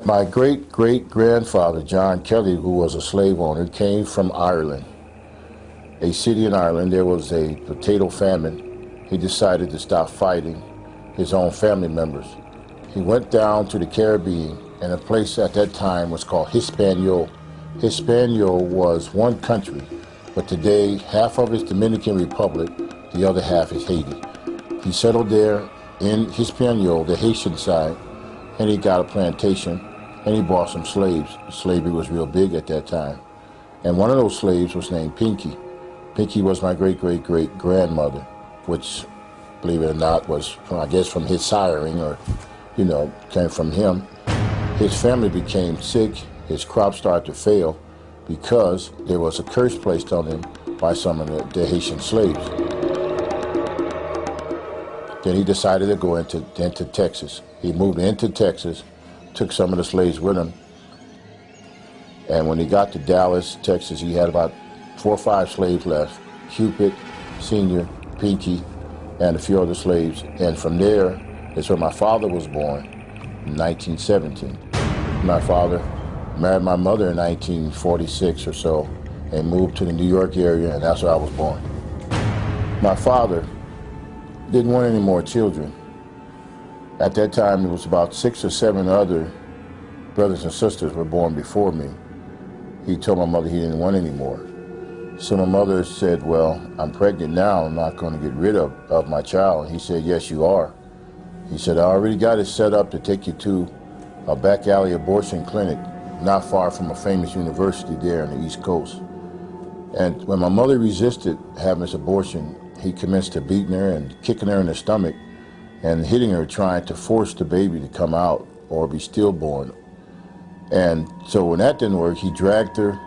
My great-great-grandfather, John Kelly, who was a slave owner, came from Ireland, a city in Ireland. There was a potato famine. He decided to stop fighting his own family members. He went down to the Caribbean, and a place at that time was called Hispaniola. Hispaniola was one country, but today half of it's Dominican Republic, the other half is Haiti. He settled there in Hispaniola, the Haitian side, and he got a plantation, and he bought some slaves. Slavery was real big at that time. And one of those slaves was named Pinky. Pinky was my great-great-great-grandmother, which, believe it or not, was, I guess, from his siring, or, you know, came from him. His family became sick. His crops started to fail because there was a curse placed on him by some of the Haitian slaves. Then he decided to go into Texas. He moved into Texas, took some of the slaves with him, and when he got to Dallas, Texas, he had about 4 or 5 slaves left: Cupid, Senior, Pinky, and a few other slaves. And from there is where my father was born in 1917. My father married my mother in 1946 or so and moved to the New York area, and that's where I was born. My father didn't want any more children. At that time, it was about 6 or 7 other brothers and sisters were born before me. He told my mother he didn't want any more. So my mother said, well, I'm pregnant now, I'm not going to get rid of my child. And he said, yes, you are. He said, I already got it set up to take you to a back alley abortion clinic not far from a famous university there on the East Coast. And when my mother resisted having this abortion, he commenced to beating her and kicking her in the stomach and hitting her, trying to force the baby to come out or be stillborn. And so when that didn't work, he dragged her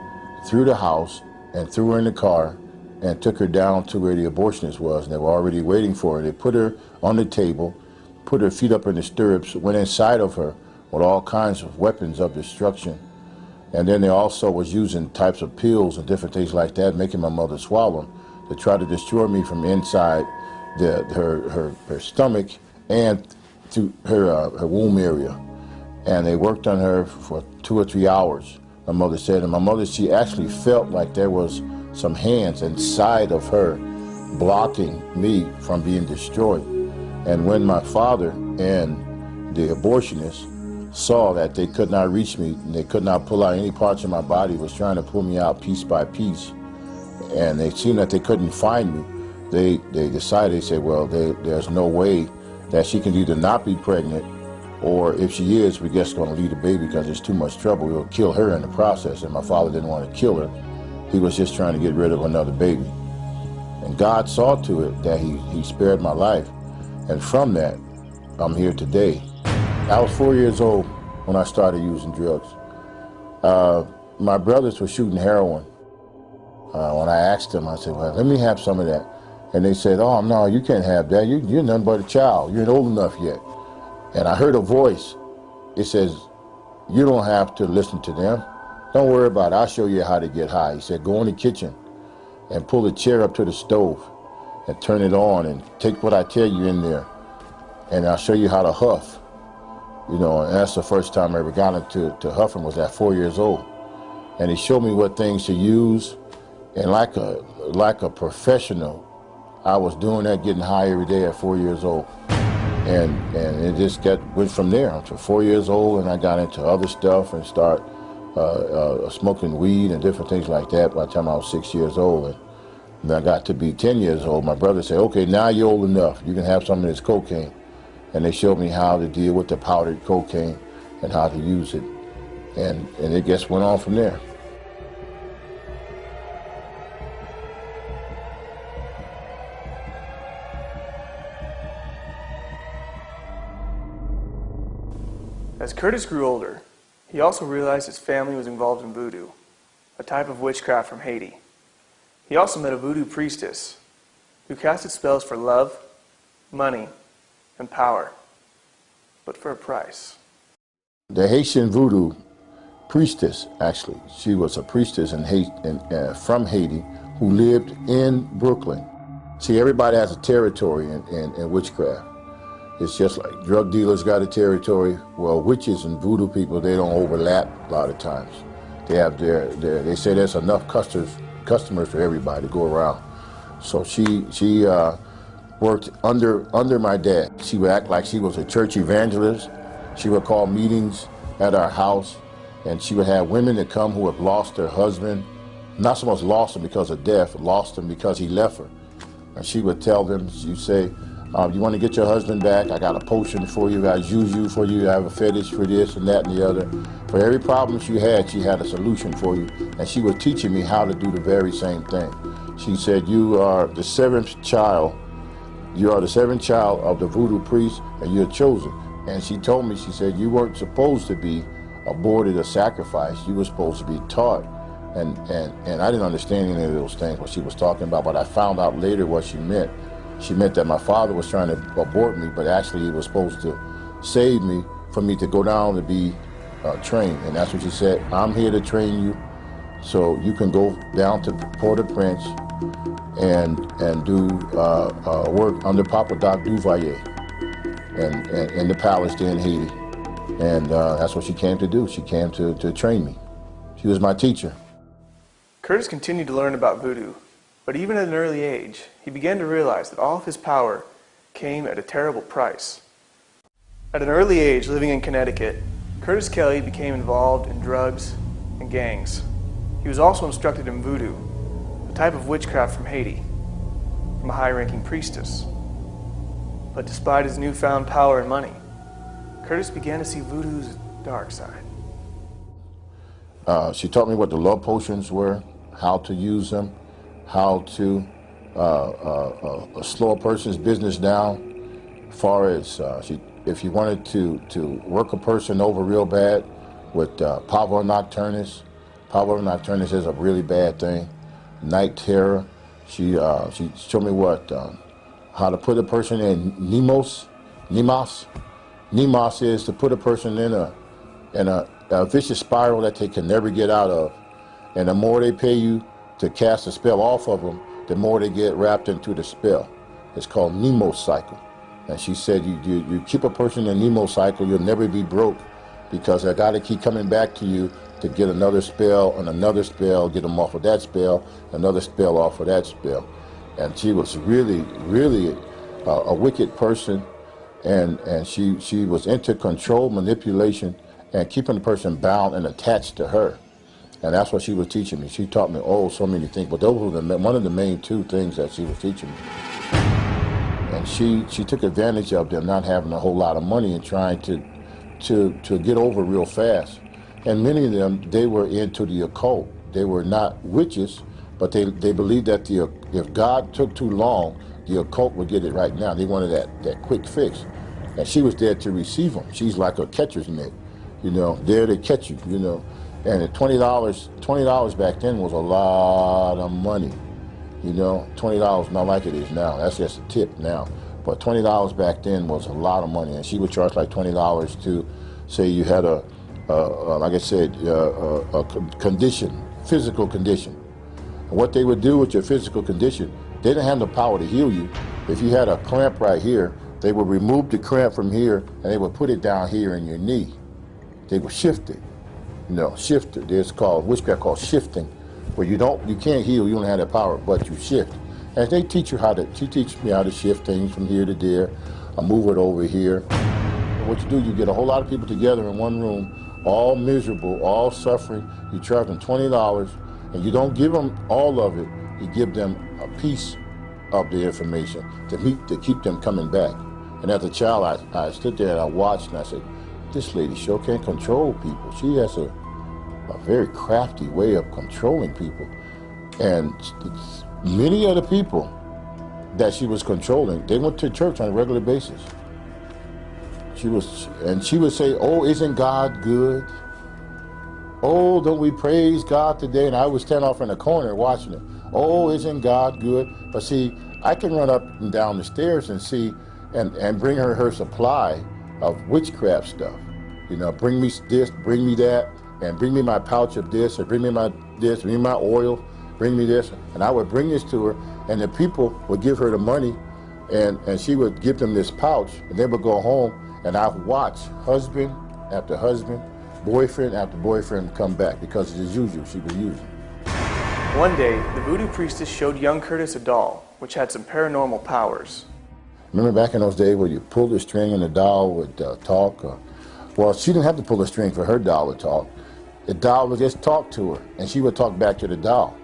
through the house and threw her in the car and took her down to where the abortionist was, and they were already waiting for her. They put her on the table, put her feet up in the stirrups, went inside of her with all kinds of weapons of destruction. And then they also was using types of pills and different things like that, making my mother swallow them, to try to destroy me from inside her stomach and through her womb area. And they worked on her for 2 or 3 hours, my mother said. And my mother, she actually felt like there was some hands inside of her blocking me from being destroyed. And when my father and the abortionist saw that they could not reach me, and they could not pull out any parts of my body, was trying to pull me out piece by piece, and they seen that they couldn't find me, they decided, they said, well, there's no way that she can either not be pregnant, or if she is, we're just going to leave the baby because it's too much trouble. We'll kill her in the process. And my father didn't want to kill her. He was just trying to get rid of another baby. And God saw to it that he spared my life. And from that, I'm here today. I was 4 years old when I started using drugs. My brothers were shooting heroin. When I asked them, I said, well, let me have some of that. And they said, oh, no, you can't have that. You're nothing but a child. You're not old enough yet. And I heard a voice. It says, you don't have to listen to them. Don't worry about it. I'll show you how to get high. He said, go in the kitchen and pull the chair up to the stove and turn it on and take what I tell you in there. And I'll show you how to huff. You know, and that's the first time I ever got into huffing, was at 4 years old. And he showed me what things to use. And like a professional, I was doing that, getting high every day at 4 years old. And it just went from there until 4 years old, and I got into other stuff and start smoking weed and different things like that by the time I was 6 years old. And when I got to be 10 years old, my brother said, okay, now you're old enough. You can have some of this cocaine. And they showed me how to deal with the powdered cocaine and how to use it. And it just went on from there. As Curtis grew older, he also realized his family was involved in voodoo, a type of witchcraft from Haiti. He also met a voodoo priestess who casted spells for love, money, and power, but for a price. The Haitian voodoo priestess, actually, she was a priestess from Haiti who lived in Brooklyn. See, everybody has a territory in witchcraft. It's just like drug dealers got a territory. Well, witches and voodoo people, they don't overlap a lot of times. They have they say there's enough customers for everybody to go around. So she worked under my dad. She would act like she was a church evangelist. She would call meetings at our house, and she would have women that come who have lost their husband, not so much lost him because of death, lost him because he left her. And she would tell them, she'd say, you want to get your husband back? I got a potion for you, I got juju for you, I have a fetish for this and that and the other. For every problem she had a solution for you. And she was teaching me how to do the very same thing. She said, you are the seventh child. You are the seventh child of the voodoo priest, and you're chosen. And she told me, she said, you weren't supposed to be aborted or sacrificed. You were supposed to be taught. And I didn't understand any of those things, what she was talking about, but I found out later what she meant. She meant that my father was trying to abort me, but actually he was supposed to save me for me to go down to be trained. And that's what she said. I'm here to train you so you can go down to Port-au-Prince and do work under Papa Doc Duvalier and in the palace there in Haiti. And that's what she came to do. She came to train me. She was my teacher. Curtis continued to learn about voodoo, but even at an early age, he began to realize that all of his power came at a terrible price. At an early age, living in Connecticut, Curtis Kelly became involved in drugs and gangs. He was also instructed in voodoo, a type of witchcraft from Haiti, from a high-ranking priestess. But despite his newfound power and money, Curtis began to see voodoo's dark side. She taught me what the love potions were, how to use them, how to slow a person's business down. As far as if you wanted to work a person over real bad with pavor nocturnus. Pavor nocturnus is a really bad thing. Night terror. She showed me how to put a person in Nemos. Nemos is to put a person in a vicious spiral that they can never get out of. And the more they pay you to cast a spell off of them, the more they get wrapped into the spell. It's called Nemo cycle. And she said, you keep a person in Nemo cycle, you'll never be broke, because they got to keep coming back to you to get another spell and another spell, get them off of that spell, another spell off of that spell. And she was really, really a wicked person, and she was into control, manipulation, and keeping the person bound and attached to her. And that's what she was teaching me. She taught me, so many things, but those were one of the main two things that she was teaching me. And she took advantage of them not having a whole lot of money and trying to get over real fast. And many of them, they were into the occult. They were not witches, but they believed that if God took too long, the occult would get it right now. They wanted that quick fix. And she was there to receive them. She's like a catcher's mitt, there to catch you, And at $20 back then was a lot of money. $20 not like it is now. That's just a tip now. But $20 back then was a lot of money. And she would charge like $20 to say you had like I said, a condition, physical condition. And what they would do with your physical condition, they didn't have the power to heal you. If you had a cramp right here, they would remove the cramp from here and they would put it down here in your knee. They would shift it. Shift it. There's witchcraft called shifting, where you can't heal, you don't have that power, but you shift. And they teach me how to shift things from here to there. I move it over here. And what you do, you get a whole lot of people together in one room, all miserable, all suffering. You charge them $20, and you don't give them all of it. You give them a piece of the information to keep them coming back. And as a child, I stood there and I watched, and I said, this lady sure can control people. She has a very crafty way of controlling people. And many of the people that she was controlling, they went to church on a regular basis. She would say, isn't God good? Don't we praise God today? And I would stand off in the corner watching it. Isn't God good? But see, I can run up and down the stairs and see and bring her supply of witchcraft stuff. Bring me this, bring me that, and bring me my pouch of this, or bring me my this, bring me my oil, bring me this. And I would bring this to her, and the people would give her the money, And she would give them this pouch, and they would go home, and I'd watch husband after husband, boyfriend after boyfriend come back, because as usual, she was using. One day, the voodoo priestess showed young Curtis a doll, which had some paranormal powers. Remember back in those days where you pulled the string and the doll would talk? Well, she didn't have to pull the string for her doll to talk. The doll would just talk to her, and she would talk back to the doll.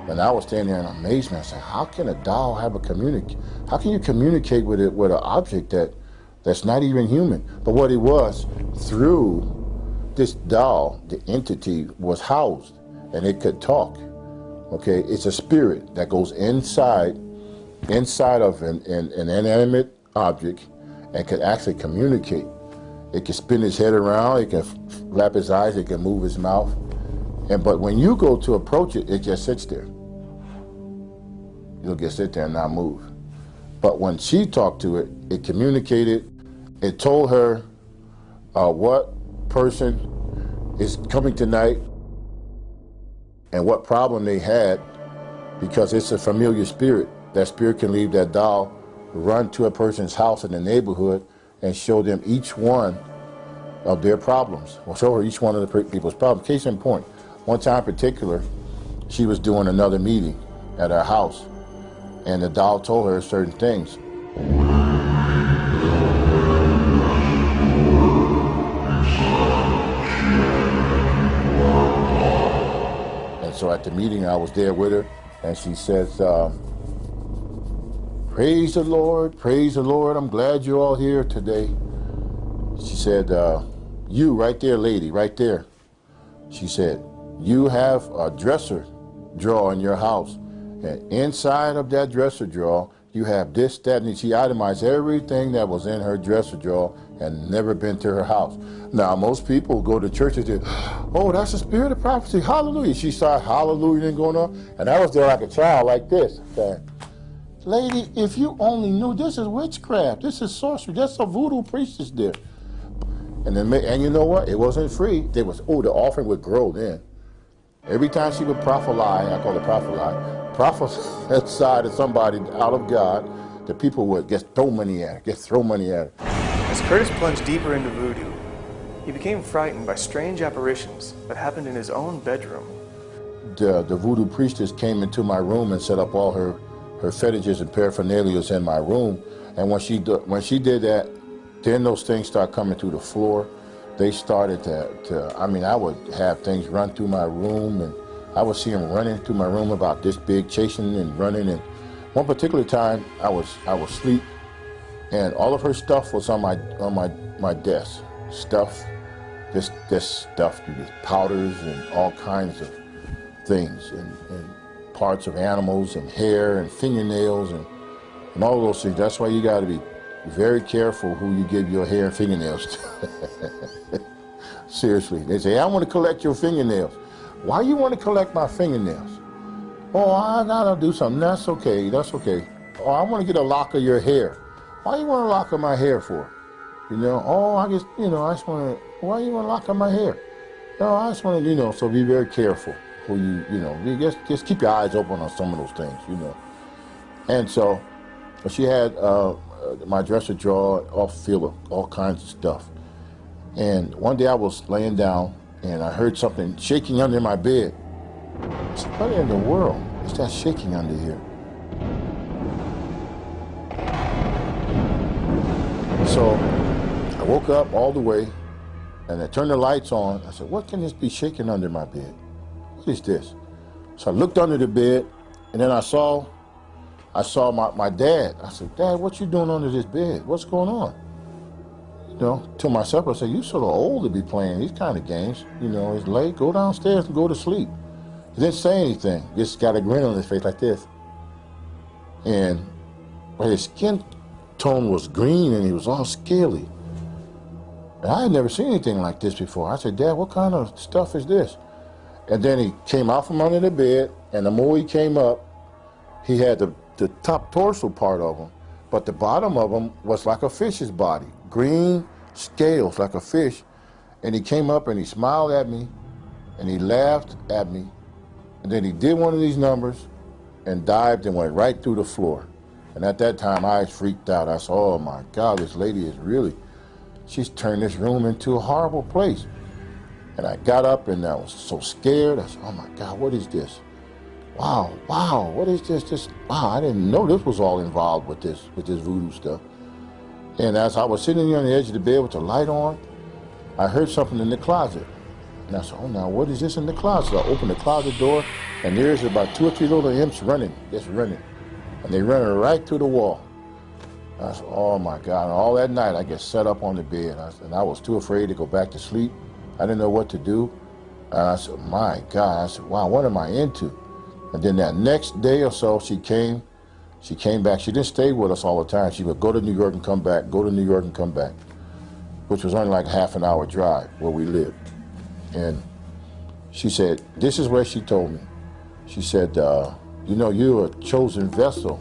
And I was standing there in amazement. I said, how can a doll have how can you communicate with it, with an object that's not even human? But what it was, through this doll, the entity was housed, and it could talk. Okay, it's a spirit that goes inside of an inanimate object and could actually communicate. It can spin his head around, it can flap his eyes, it can move his mouth. But when you go to approach it, it just sits there. You'll just sit there and not move. But when she talked to it, it communicated. It told her what person is coming tonight and what problem they had, because it's a familiar spirit. That spirit can leave that doll, run to a person's house in the neighborhood, and show them each one of their problems, or show her each one of the people's problems. Case in point, one time in particular, she was doing another meeting at her house, and the doll told her certain things. And so at the meeting, I was there with her, and she says, praise the Lord, I'm glad you're all here today. She said, you right there, lady, right there. She said, you have a dresser drawer in your house. And inside of that dresser drawer, you have this, that, and she itemized everything that was in her dresser drawer and never been to her house. Now, most people go to church and say, oh, that's the spirit of prophecy, hallelujah. She started hallelujah and going on, and I was there like a child like this. Okay. Lady, if you only knew, this is witchcraft, this is sorcery, that's a voodoo priestess there. And you know what? It wasn't free. The offering would grow then. Every time she would prophesy, I call it prophesy to somebody out of God, the people would just throw money at her, As Curtis plunged deeper into voodoo, he became frightened by strange apparitions that happened in his own bedroom. The voodoo priestess came into my room and set up all her fetishes and paraphernalia in my room. And when she did that, then those things started coming through the floor. They started I would have things run through my room, and I would see them running through my room about this big, chasing and running. And one particular time, I was asleep, and all of her stuff was on my desk. This stuff, these powders and all kinds of things, and parts of animals and hair and fingernails and all those things. That's why you got to be very careful who you give your hair and fingernails to. Seriously. They say, I want to collect your fingernails. Why you want to collect my fingernails? Oh, I gotta do something. That's okay. Oh, I want to get a lock of your hair. Why you want a lock of my hair for? You know, oh, I just want to, why you want a lock of my hair? No, I just want to, so be very careful who you just keep your eyes open on some of those things, And so she had my dresser drawer off filled with all kinds of stuff. And one day I was laying down and I heard something shaking under my bed. I said, what in the world is that shaking under here? So I woke up all the way and I turned the lights on. I said, what can this be shaking under my bed? What is this? So I looked under the bed, and then I saw my dad. I said, Dad, what you doing under this bed? What's going on? To myself, I said, you sort of old to be playing these kind of games. It's late, go downstairs and go to sleep. He didn't say anything, just got a grin on his face like this. And his skin tone was green and he was all scaly. And I had never seen anything like this before. I said, Dad, what kind of stuff is this? And then he came out from under the bed, and the more he came up, he had the top torso part of him, but the bottom of him was like a fish's body. Green scales like a fish, And he came up and he smiled at me and he laughed at me. And then he did one of these numbers and dived and went right through the floor. And at that time, I freaked out. I said, oh my God, this lady is really, she's turned this room into a horrible place. And I got up and I was so scared. I said, oh my God, what is this? Wow, what is this? Wow, I didn't know this was all involved with this voodoo stuff. And as I was sitting there on the edge of the bed with the light on, I heard something in the closet. And I said, oh, now what is this in the closet? I opened the closet door, and there's about 2 or 3 little imps running, just running. And they running right through the wall. I said, oh my God. And all that night, I get set up on the bed. And I was too afraid to go back to sleep. I didn't know what to do. And I said, my God. I said, wow, what am I into? And then that next day or so, she came back. She didn't stay with us all the time. She would go to New York and come back, go to New York and come back, which was only like a half an hour drive where we lived. And she said, this is what she told me. She said, you know, you're a chosen vessel,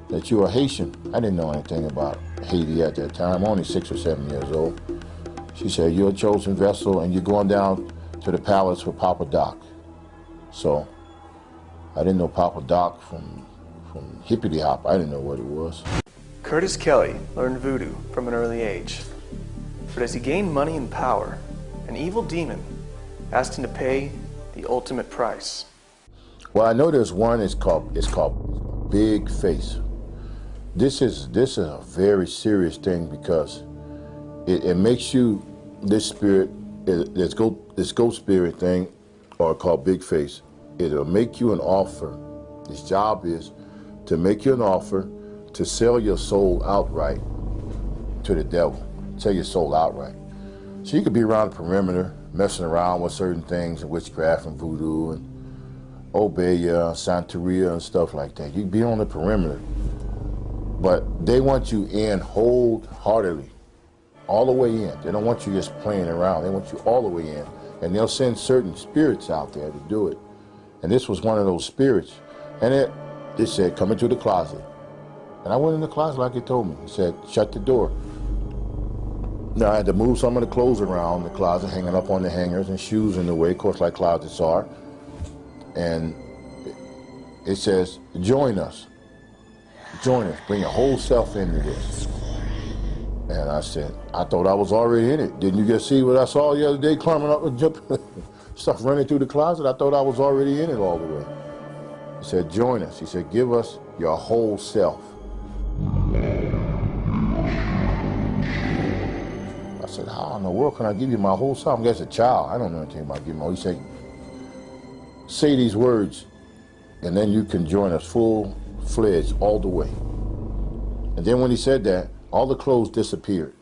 that you're a Haitian. I didn't know anything about Haiti at that time, only 6 or 7 years old. She said, you're a chosen vessel and you're going down to the palace with Papa Doc. So I didn't know Papa Doc from Hippity Hop. I didn't know what it was. Curtis Kelly learned voodoo from an early age. But as he gained money and power, an evil demon asked him to pay the ultimate price. Well, I know there's one. It's called Big Face. This is a very serious thing because it makes you, this spirit, this ghost spirit thing, or called Big Face. It'll make you an offer. His job is to make you an offer to sell your soul outright to the devil. Sell your soul outright. So you could be around the perimeter, messing around with certain things, witchcraft and voodoo and Obeya, Santeria and stuff like that. You can be on the perimeter. But they want you in wholeheartedly, all the way in. They don't want you just playing around. They want you all the way in. And they'll send certain spirits out there to do it. And this was one of those spirits. And it said, come into the closet. And I went in the closet like it told me. It said, shut the door. Now I had to move some of the clothes around the closet, hanging up on the hangers, and shoes in the way, of course, like closets are. And it says, join us. Join us. Bring your whole self into this. And I said, I thought I was already in it. Didn't you just see what I saw the other day, climbing up and jumping, stuff running through the closet? I thought I was already in it all the way. He said, join us. He said, give us your whole self. I said, how in the world can I give you my whole self? I'm just a child. I don't know anything about giving my whole. He said, say these words, and then you can join us full-fledged all the way. And then when he said that, all the clothes disappeared.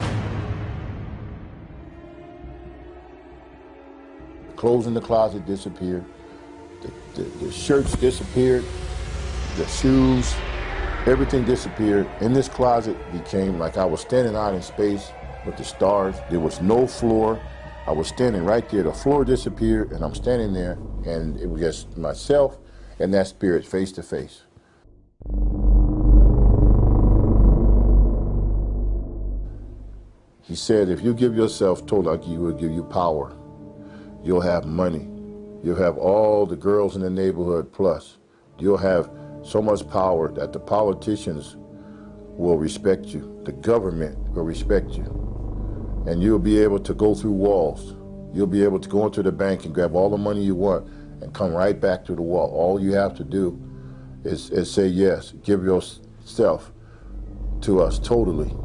The clothes in the closet disappeared. The shirts disappeared. The shoes, everything disappeared. In this closet became like I was standing out in space with the stars. There was no floor. I was standing right there. The floor disappeared, and I'm standing there, and it was just myself and that spirit face to face. He said, if you give yourself totally, he will give you power. You'll have money. You'll have all the girls in the neighborhood plus. You'll have so much power that the politicians will respect you. The government will respect you. And you'll be able to go through walls. You'll be able to go into the bank and grab all the money you want and come right back to the wall. All you have to do is say yes. Give yourself to us totally.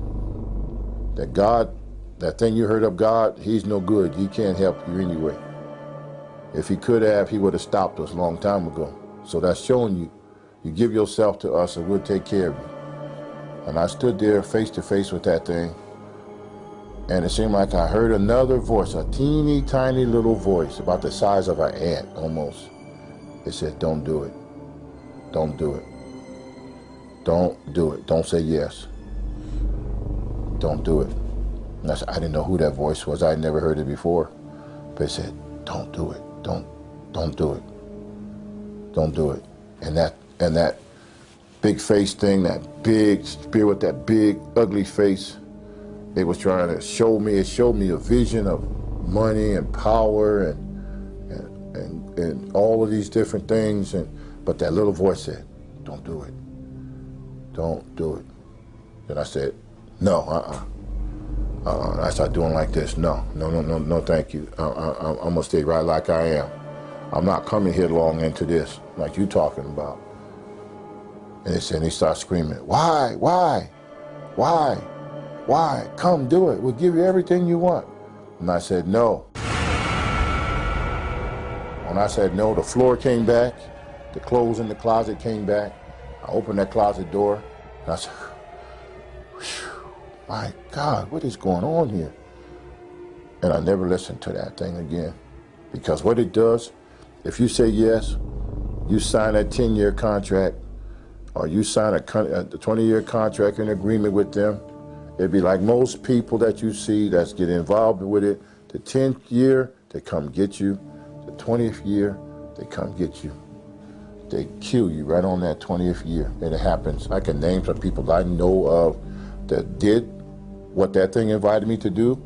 That God, that thing you heard of God, he's no good. He can't help you anyway. If he could have, he would have stopped us a long time ago. So that's showing you, you give yourself to us and we'll take care of you. And I stood there face to face with that thing, and it seemed like I heard another voice, a teeny tiny little voice, about the size of an ant almost. It said, don't do it. Don't do it. Don't do it. Don't say yes. Don't do it. And I didn't know who that voice was. I had never heard it before. But it said, don't do it. Don't do it. Don't do it. And that big face thing, that big spirit with that big ugly face, it was trying to show me, it showed me a vision of money and power and all of these different things, but that little voice said, don't do it. Don't do it. Then I said, no, I started doing like this. No, thank you. I'm gonna stay right like I am. I'm not coming headlong into this like you talking about. And he started screaming, why? Come do it. We'll give you everything you want. And I said, no. When I said no, the floor came back, the clothes in the closet came back. I opened that closet door, and I said, my God, what is going on here? And I never listened to that thing again. Because what it does, if you say yes, you sign that 10-year contract, or you sign a 20-year contract in agreement with them, it'd be like most people that you see that's getting involved with it. The 10th year, they come get you. The 20th year, they come get you. They kill you right on that 20th year. And it happens. I can name some people I know of that did what that thing invited me to do.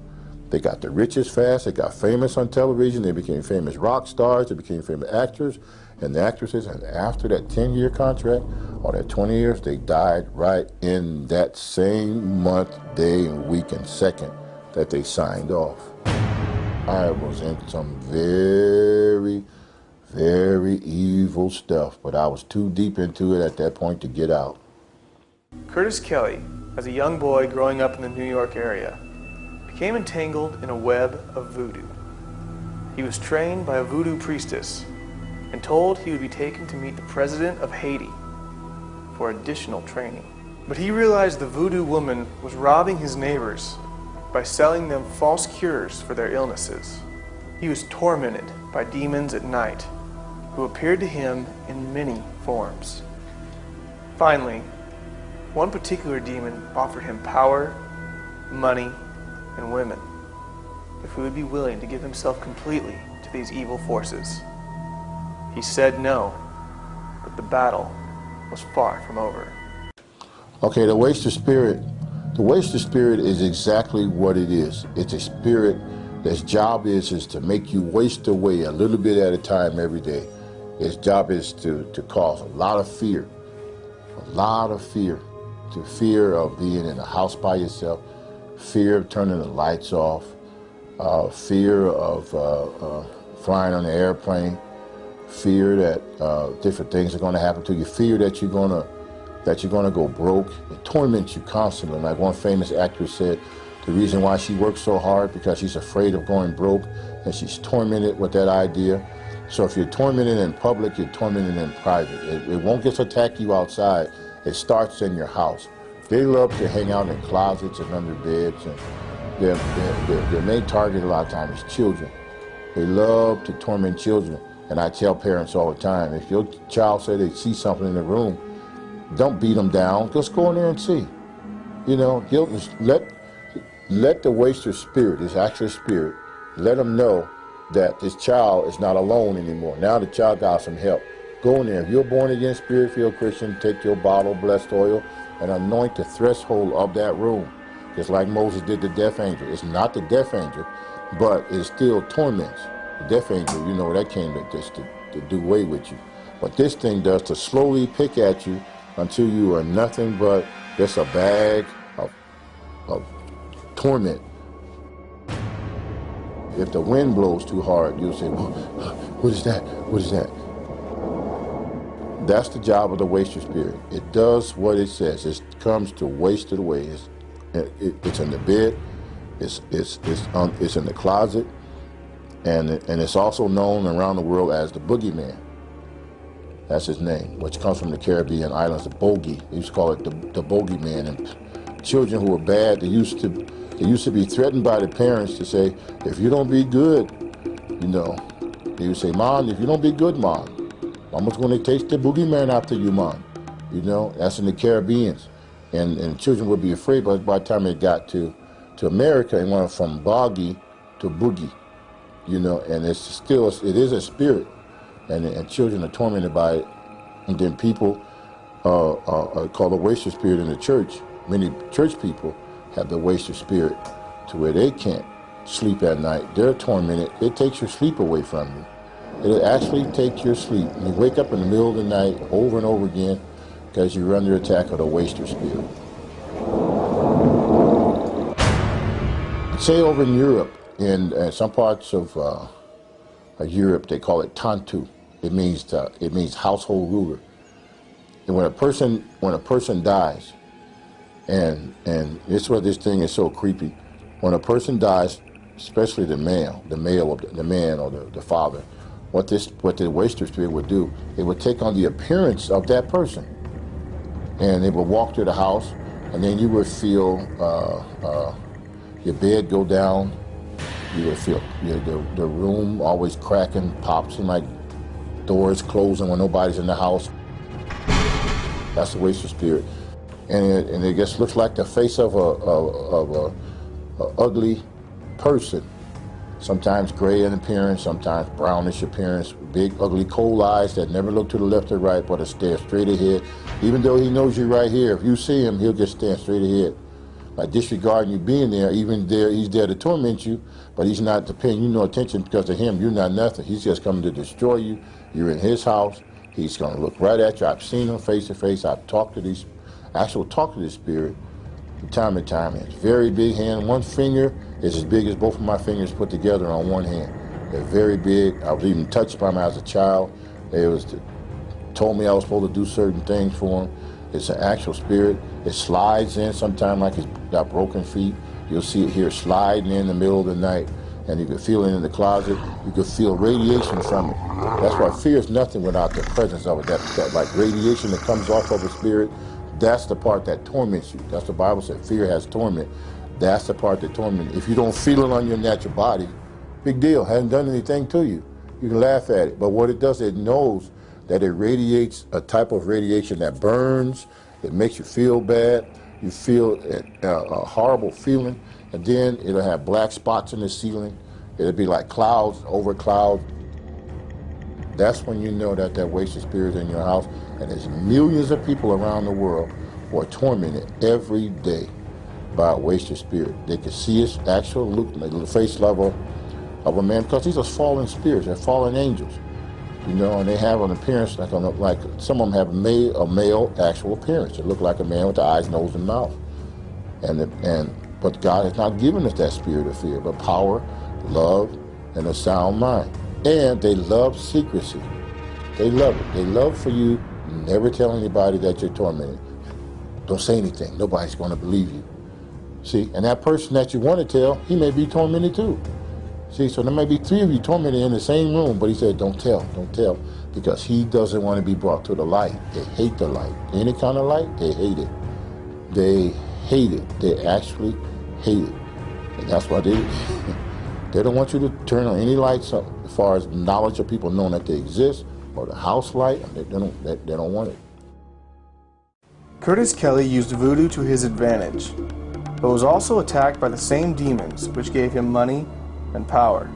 They got the richest fast. They got famous on television. They became famous rock stars. They became famous actors and the actresses. And after that 10-year contract or that 20 years, they died right in that same month, day, and week, and second that they signed off. I was in some very, very evil stuff, but I was too deep into it at that point to get out. Curtis Kelly, as a young boy growing up in the New York area, became entangled in a web of voodoo. He was trained by a voodoo priestess and told he would be taken to meet the president of Haiti for additional training. But he realized the voodoo woman was robbing his neighbors by selling them false cures for their illnesses. He was tormented by demons at night who appeared to him in many forms. Finally, one particular demon offered him power, money, and women if he would be willing to give himself completely to these evil forces. He said no, but the battle was far from over. Okay, the waster spirit. The waster spirit is exactly what it is. It's a spirit that's job is to make you waste away a little bit at a time every day. Its job is to cause a lot of fear. To fear of being in a house by yourself, fear of turning the lights off, fear of flying on an airplane, fear that different things are going to happen to you, fear that you're going to go broke. It torments you constantly. Like one famous actress said, the reason why she works so hard because she's afraid of going broke, and she's tormented with that idea. So if you're tormented in public, you're tormented in private. It won't just attack you outside. It starts in your house. They love to hang out in closets and under beds, and their main target a lot of times is children. They love to torment children. And I tell parents all the time, if your child say they see something in the room, don't beat them down. Just go in there and see. You know, let the waster spirit, this actual spirit, let them know that this child is not alone anymore. Now the child got some help. Go in there. If you're born again, spirit-filled Christian, take your bottle of blessed oil and anoint the threshold of that room. Just like Moses did the death angel. It's not the death angel, but it still torments. The death angel, you know, that came to do away with you. What this thing does to slowly pick at you until you are nothing but just a bag of torment. If the wind blows too hard, you'll say, what is that? What is that? That's the job of the waster spirit. It does what it says. It comes to waste it away. It's in the bed. It's in the closet, and it's also known around the world as the boogeyman. That's his name, which comes from the Caribbean islands, the bogey. They used to call it the bogeyman. And children who were bad, they used to be threatened by the parents to say, if you don't be good, you know, they would say, Mom, if you don't be good, Mom, Mama's going to take the boogeyman after you, Mom. You know, that's in the Caribbean. And children would be afraid, but by the time they got to America, it went from boggy to boogie, you know, and it is a spirit, and children are tormented by it. And then people call the waster spirit in the church. Many church people have the waster spirit to where they can't sleep at night. They're tormented. It takes your sleep away from you. It'll actually take your sleep. You wake up in the middle of the night over and over again because you're under attack of the waster spirit. Say over in Europe, in some parts of Europe, they call it tantu. It means household ruler. And when a person dies, and this is why this thing is so creepy. When a person dies, especially the man or the father, what the waster spirit would do, it would take on the appearance of that person, and they would walk through the house, and then you would feel your bed go down. You would feel the room always cracking, pops, and like doors closing when nobody's in the house. That's the waster spirit, and it just looks like the face of a ugly person. Sometimes gray in appearance, sometimes brownish appearance, big ugly cold eyes that never look to the left or right but stare straight ahead. Even though he knows you right here, if you see him, he'll just stand straight ahead, like disregarding you being there. Even there, he's there to torment you, but he's not paying you no attention because to him, you're not nothing. He's just coming to destroy you. You're in his house. He's going to look right at you. I've seen him face to face. I've talked to this spirit from time to time. He has a very big hand. One finger is as big as both of my fingers put together on one hand. They're very big. I was even touched by him as a child. Told me I was supposed to do certain things for him. It's an actual spirit. It slides in sometimes like he's got broken feet. You'll see it here sliding in the middle of the night, and you can feel it in the closet. You can feel radiation from it. That's why fear is nothing without the presence of it. That like radiation that comes off of a spirit, that's the part that torments you. That's what the Bible said. Fear has torment. That's the part that torments you. If you don't feel it on your natural body, big deal. Hasn't done anything to you. You can laugh at it. But what it does, it knows that it radiates a type of radiation that burns. It makes you feel bad. You feel a horrible feeling. And then it'll have black spots in the ceiling. It'll be like clouds over clouds. That's when you know that waster spirit is in your house. And there's millions of people around the world who are tormented every day by a waster spirit. They can see its actual look, like the face level of a man, because these are fallen spirits. They're fallen angels, you know, and they have an appearance like some of them have a male actual appearance. They look like a man with the eyes, nose, and mouth. But God has not given us that spirit of fear, but power, love, and a sound mind. And they love secrecy. They love it. They love for you never tell anybody that you're tormented. Don't say anything. Nobody's going to believe you. See, and that person that you want to tell, he may be tormented too. See, so there may be three of you tormented in the same room, but he said, don't tell, because he doesn't want to be brought to the light. They hate the light. Any kind of light, they hate it. They hate it. They actually hate it. And that's why they don't want you to turn on any lights as far as knowledge of people knowing that they exist, or the house light. They don't want it. Curtis Kelly used voodoo to his advantage, but was also attacked by the same demons which gave him money and power.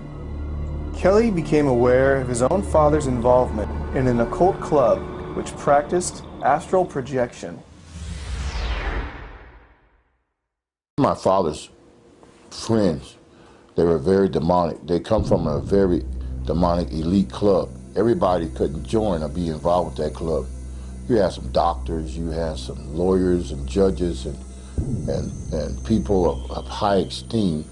Kelly became aware of his own father's involvement in an occult club which practiced astral projection. My father's friends, they were very demonic. They come from a very demonic elite club. Everybody couldn't join or be involved with that club. You had some doctors, you had some lawyers and judges and people of high esteem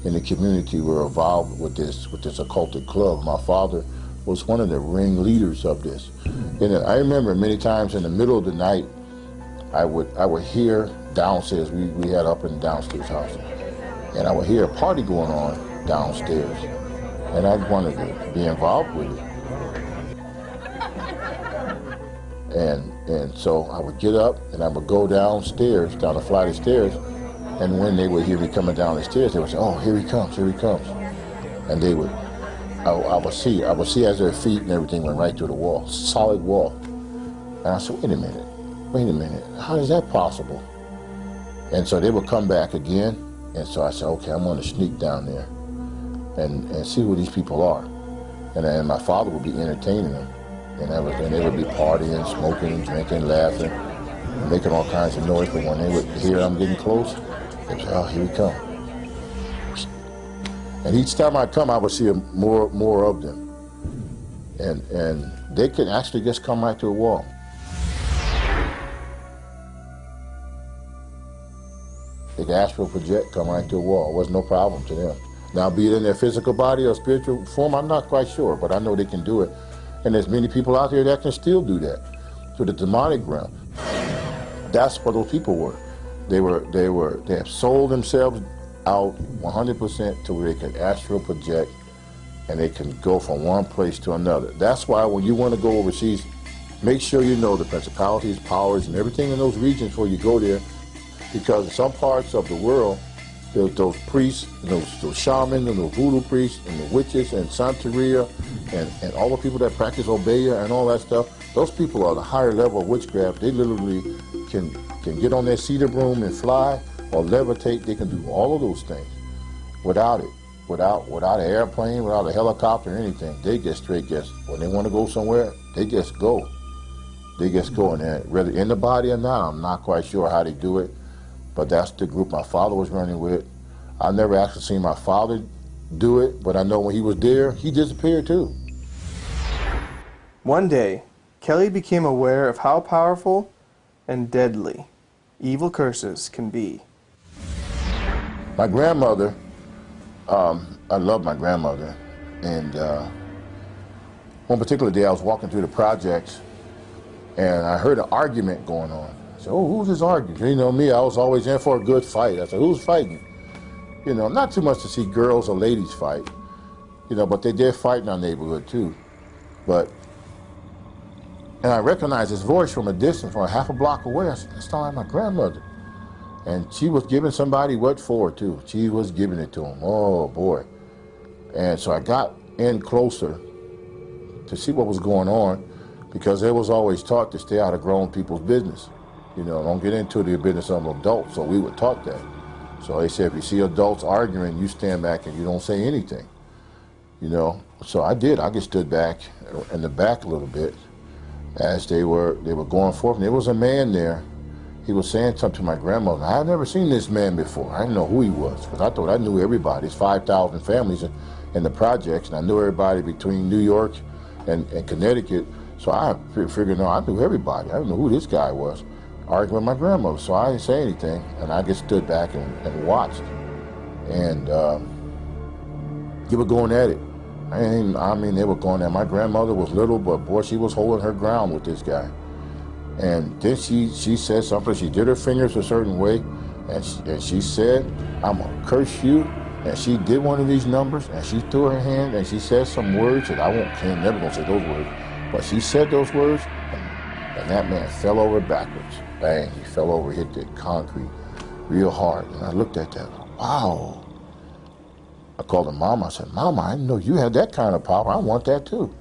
in the community were involved with this occultic club. My father was one of the ringleaders of this. And I remember many times in the middle of the night, I would hear downstairs. We had up and downstairs house, and I would hear a party going on downstairs, and I wanted to be involved with it. And so I would get up and I would go downstairs, down the flight of stairs, and when they would hear me coming down the stairs, they would say, "Oh, here he comes, here he comes," and I would see as their feet and everything went right through the wall, solid wall, and I said, wait a minute, how is that possible? And so they would come back again, and so I said, okay, I'm going to sneak down there and see who these people are, and then my father would be entertaining them. And they would be partying, smoking, drinking, laughing, making all kinds of noise. But when they would hear I'm getting close, they'd say, "Oh, here we come." And each time I come, I would see more of them. And they could actually just come right to the wall. They could astral project, come right to the wall. It was no problem to them. Now, be it in their physical body or spiritual form, I'm not quite sure, but I know they can do it. And there's many people out there that can still do that. To the demonic realm. That's what those people were. They have sold themselves out 100% to where they can astral project and they can go from one place to another. That's why when you want to go overseas, make sure you know the principalities, powers, and everything in those regions before you go there, because in some parts of the world, those priests, those shamans, and those voodoo priests, and the witches, and Santeria, and all the people that practice Obeya and all that stuff, those people are the higher level of witchcraft. They literally can get on their cedar broom and fly or levitate. They can do all of those things without it, without an airplane, without a helicopter or anything. They just straight when they want to go somewhere, they just go. They just go, and whether in the body or not, I'm not quite sure how they do it, but that's the group my father was running with. I never actually seen my father do it, but I know when he was there, he disappeared too. One day, Kelly became aware of how powerful and deadly evil curses can be. My grandmother, I love my grandmother, and one particular day I was walking through the projects and I heard an argument going on. I said, oh, who's this arguing? You know me, I was always in for a good fight. I said, who's fighting? You know, not too much to see girls or ladies fight, you know, but they did fight in our neighborhood too. And I recognized his voice from a distance, from a half a block away. I said, that's not like my grandmother. And she was giving somebody what for, too. She was giving it to him. Oh, boy. And so I got in closer to see what was going on, because they was always taught to stay out of grown people's business. You know, don't get into the business of adults. So we were taught that. So they said, if you see adults arguing, you stand back and you don't say anything. You know, so I did. I just stood back in the back a little bit as they were going forth. And there was a man there. He was saying something to my grandmother. I had never seen this man before. I didn't know who he was, because I thought I knew everybody. There's 5,000 families in the projects, and I knew everybody between New York and Connecticut. So I figured, no, I knew everybody. I didn't know who this guy was, arguing with my grandmother. So I didn't say anything, and I just stood back and watched. And they were going at it. I mean, they were going at it. My grandmother was little, but boy, she was holding her ground with this guy. And then she said something. She did her fingers a certain way, and she said, I'm gonna curse you. And she did one of these numbers, and she threw her hand, and she said some words that I'm never gonna say those words, but she said those words, and that man fell over backwards. Bang, he fell over, hit the concrete real hard. And I looked at that, wow. I called her Mama. I said, Mama, I didn't know you had that kind of power. I want that too,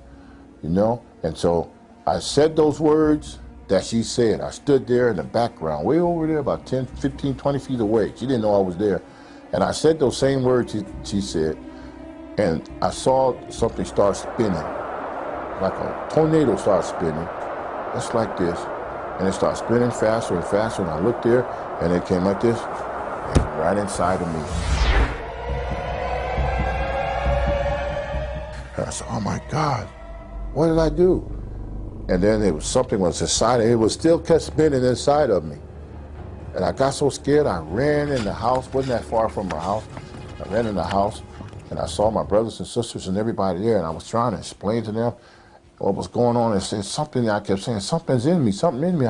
you know? And so I said those words that she said. I stood there in the background, way over there, about 10, 15, 20 feet away. She didn't know I was there. And I said those same words she said, and I saw something start spinning, like a tornado start spinning, just like this. And it started spinning faster and faster, and I looked there, and it came like this, and right inside of me. And I said, oh my God, what did I do? And then something was inside, and it was still kept spinning inside of me. And I got so scared, I ran in the house, wasn't that far from our house. I ran in the house, and I saw my brothers and sisters and everybody there, and I was trying to explain to them what was going on. And said something, I kept saying, something's in me, something in me.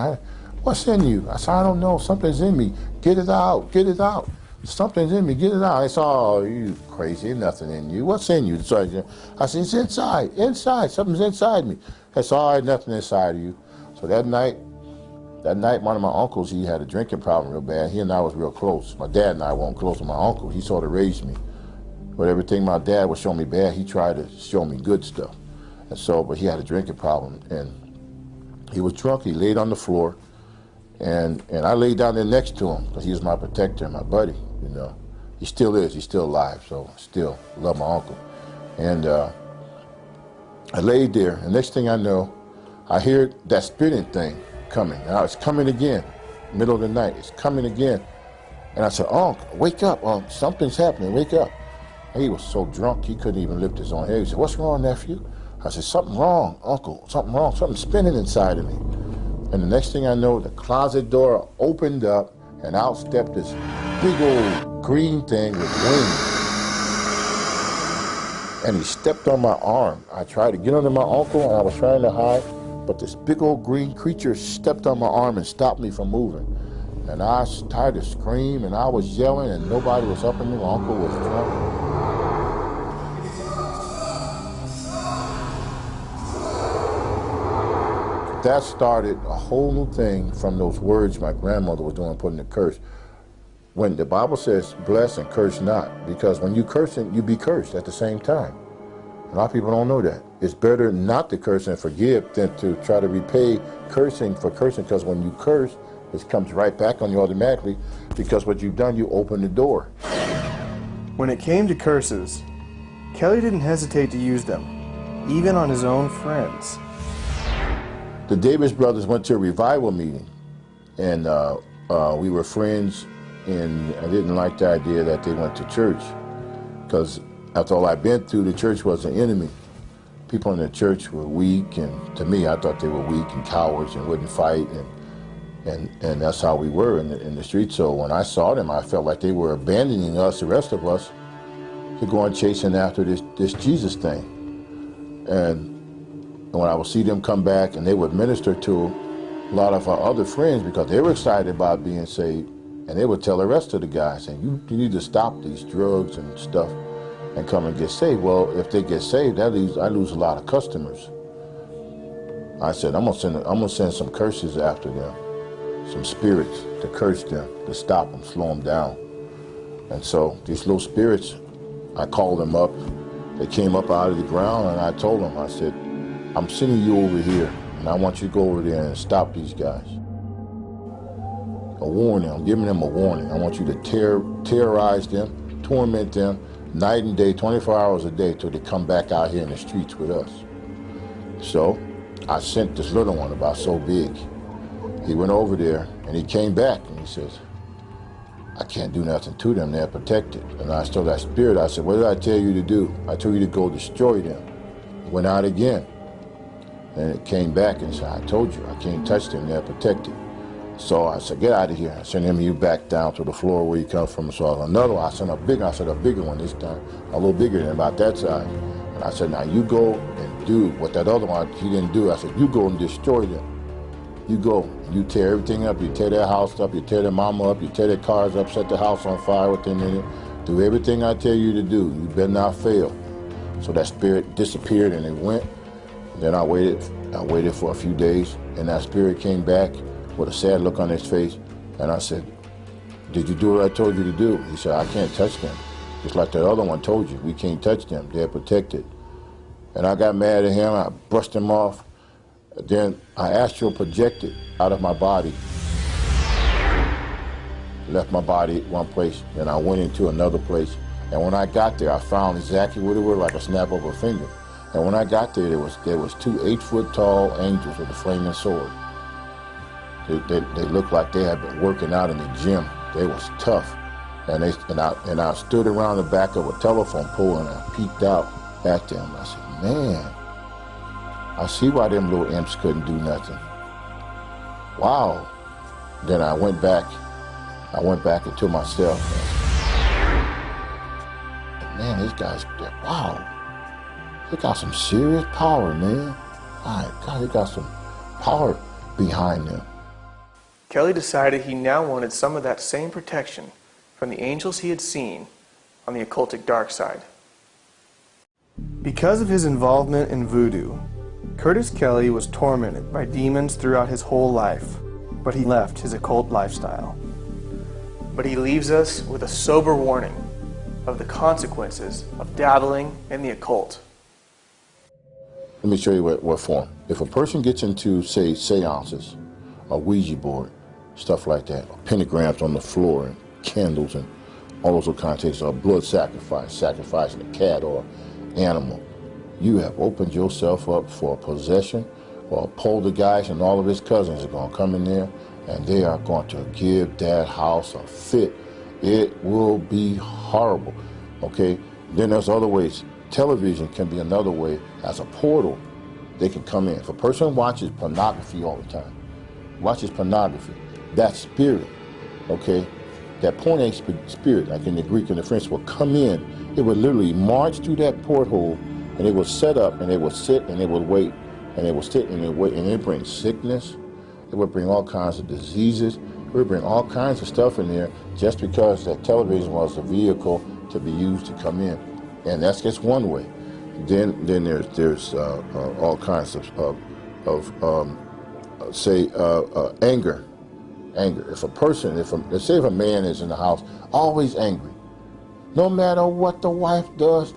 What's in you? I said, I don't know, something's in me. Get it out, get it out. Something's in me, get it out. I said, oh, you crazy, there's nothing in you. What's in you? So I said, it's inside, something's inside me. I said, all right, nothing inside of you. So that night, one of my uncles, he had a drinking problem real bad. He and I was real close. My dad and I weren't close. My uncle, he sort of raised me. But everything my dad was showing me bad, he tried to show me good stuff. And so, but he had a drinking problem, and he was drunk. He laid on the floor, and I laid down there next to him, because he was my protector and my buddy, you know. He still is. He's still alive, so I still love my uncle. And I laid there, and next thing I know, I hear that spinning thing coming. Now it's coming again, middle of the night. It's coming again. And I said, Unc, wake up, Unc, something's happening, wake up. He was so drunk he couldn't even lift his own head. He said, "What's wrong, nephew?" I said, "Something wrong, uncle, something wrong, something spinning inside of me." And the next thing I know, the closet door opened up and out stepped this big old green thing with wings. And he stepped on my arm. I tried to get under my uncle and I was trying to hide, but this big old green creature stepped on my arm and stopped me from moving. And I started to scream and I was yelling and nobody was helping me. My uncle was drunk. That started a whole new thing from those words my grandmother was doing, putting the curse. When the Bible says bless and curse not, because when you cursing, you be cursed at the same time. A lot of people don't know that. It's better not to curse and forgive than to try to repay cursing for cursing, because when you curse, it comes right back on you automatically, because what you've done, you open the door. When it came to curses, Kelly didn't hesitate to use them, even on his own friends. The Davis brothers went to a revival meeting, and we were friends, and I didn't like the idea that they went to church, because after all I'd been through, the church was an enemy. People in the church were weak, and to me, I thought they were weak and cowards and wouldn't fight, and that's how we were in the street. So when I saw them, I felt like they were abandoning us, the rest of us, to go on chasing after this Jesus thing. And when I would see them come back and they would minister to a lot of our other friends because they were excited about being saved, and they would tell the rest of the guys, saying, you need to stop these drugs and stuff and come and get saved. Well, if they get saved, I lose a lot of customers. I said, I'm gonna send some curses after them, some spirits to curse them, to stop them, slow them down. And so these little spirits, I called them up. They came up out of the ground, and I told them, I said, I'm sending you over here, and I want you to go over there and stop these guys. A warning, I'm giving them a warning. I want you to terrorize them, torment them, night and day, 24 hours a day, till they come back out here in the streets with us. So I sent this little one about so big. He went over there, and he came back, and he says, I can't do nothing to them, they're protected. And I told that spirit, I said, what did I tell you to do? I told you to go destroy them. He went out again. And it came back and said, I told you, I can't touch them, they're protected. So I said, get out of here. I sent you back down to the floor where you come from. So another one, I sent a bigger one this time, a little bigger than about that size. And I said, now you go and do what that other one, he didn't do. I said, you go and destroy them. You go, you tear everything up, you tear their house up, you tear their mama up, you tear their cars up, set the house on fire within it. Do everything I tell you to do. You better not fail. So that spirit disappeared and it went. Then I waited for a few days, and that spirit came back with a sad look on his face, and I said, did you do what I told you to do? He said, I can't touch them. Just like that other one told you, we can't touch them, they're protected. And I got mad at him, I brushed him off. Then I astral projected out of my body. Left my body at one place, then I went into another place. And when I got there, I found exactly what it was, like a snap of a finger. And when I got there, there was 2 8-foot-tall angels with a flaming sword. They looked like they had been working out in the gym. They was tough. And I stood around the back of a telephone pole and I peeked out at them. I said, man, I see why them little imps couldn't do nothing. Wow. Then I went back into myself. And, man, these guys, wow. They got some serious power, man. My God, they got some power behind them. Kelly decided he now wanted some of that same protection from the angels he had seen on the occultic dark side. Because of his involvement in voodoo, Curtis Kelly was tormented by demons throughout his whole life, but he left his occult lifestyle. But he leaves us with a sober warning of the consequences of dabbling in the occult. Let me show you what form. If a person gets into, say, seances, a Ouija board, stuff like that, or pentagrams on the floor, and candles, and all those kind of things, or blood sacrifice, sacrificing a cat or animal, you have opened yourself up for a possession, or a poltergeist, and all of his cousins are going to come in there, and they are going to give that house a fit. It will be horrible, okay? Then there's other ways. Television can be another way. As a portal, they can come in. If a person watches pornography all the time, watches pornography, that spirit, okay, that porn spirit, like in the Greek and the French, will come in. It would literally march through that porthole, and it will set up, and it will sit, and it will wait, and it will sit, and it will wait, and it brings sickness. It would bring all kinds of diseases. It would bring all kinds of stuff in there just because that television was a vehicle to be used to come in. And that's just one way. Then there's all kinds of anger. Anger. If a person, let's say if a man is in the house, always angry, no matter what the wife does,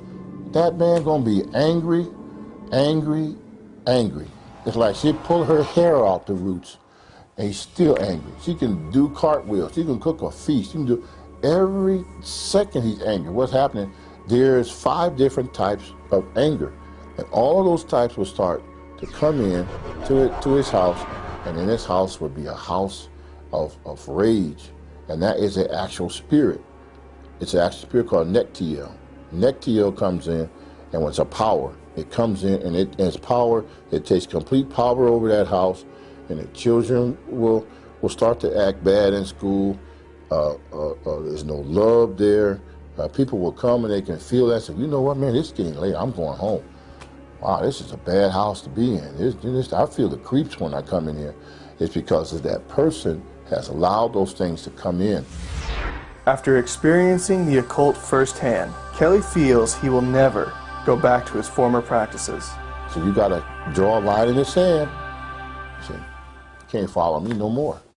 that man gonna be angry, angry, angry. It's like she pull her hair out the roots, and he's still angry. She can do cartwheels. She can cook a feast. She can do every second he's angry. What's happening? There's 5 different types of anger, and all of those types will start to come in to his house, and in his house would be a house of rage, and that is an actual spirit. It's an actual spirit called Nektiel. Nektiel comes in, and when it's a power, it comes in, and its power, it takes complete power over that house, and the children will start to act bad in school. There's no love there. People will come and they can feel that. So, you know what, man, it's getting late. I'm going home. Wow, this is a bad house to be in. I feel the creeps when I come in here. It's because of that person has allowed those things to come in. After experiencing the occult firsthand, Kelly feels he will never go back to his former practices. So you got to draw a line in the sand. Say, you can't follow me no more.